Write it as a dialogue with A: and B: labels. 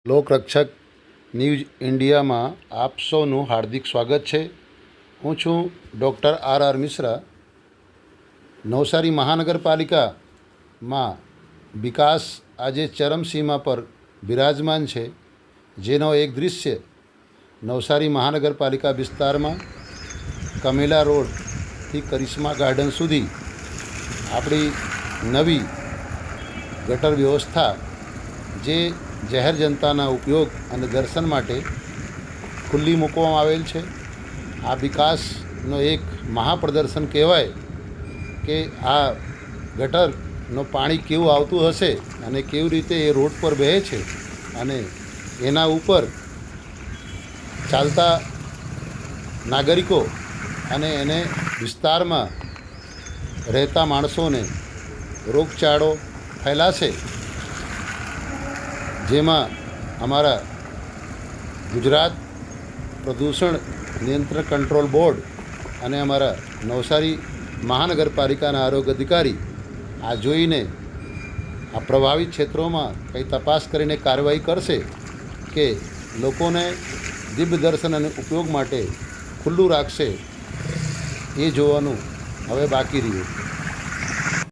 A: લોકરક્ષક ન્યૂઝ ઇન્ડિયામાં આપ સૌનું હાર્દિક સ્વાગત છે। હું છું ડૉક્ટર આર મિશ્રા। નવસારી મહાનગરપાલિકામાં વિકાસ આજે ચરમસીમા પર બિરાજમાન છે, જેનો એક દૃશ્ય નવસારી મહાનગરપાલિકા વિસ્તારમાં કમેલા રોડથી કરિશ્મા ગાર્ડન સુધી આપણી નવી ગટર વ્યવસ્થા જે જાહેર જનતાના ઉપયોગ અને દર્શન માટે ખુલ્લી મૂકવામાં આવેલ છે। આ વિકાસનો એક મહાપ્રદર્શન કહેવાય કે આ ગટરનો પાણી કેવું આવતું હશે અને કેવી રીતે એ રોડ પર વહે છે અને એના ઉપર ચાલતા નાગરિકો અને એને વિસ્તારમાં રહેતા માણસોને રોગચાળો ફેલાશે, જેમાં અમારા ગુજરાત પ્રદૂષણ નિયંત્રણ કંટ્રોલ બોર્ડ અને અમારા નવસારી મહાનગરપાલિકાના આરોગ્ય અધિકારી આ જોઈને આ પ્રભાવિત ક્ષેત્રોમાં કંઈ તપાસ કરીને કાર્યવાહી કરશે કે લોકોને દિવ્ય દર્શન અને ઉપયોગ માટે ખુલ્લું રાખશે, એ જોવાનું હવે બાકી રહ્યું।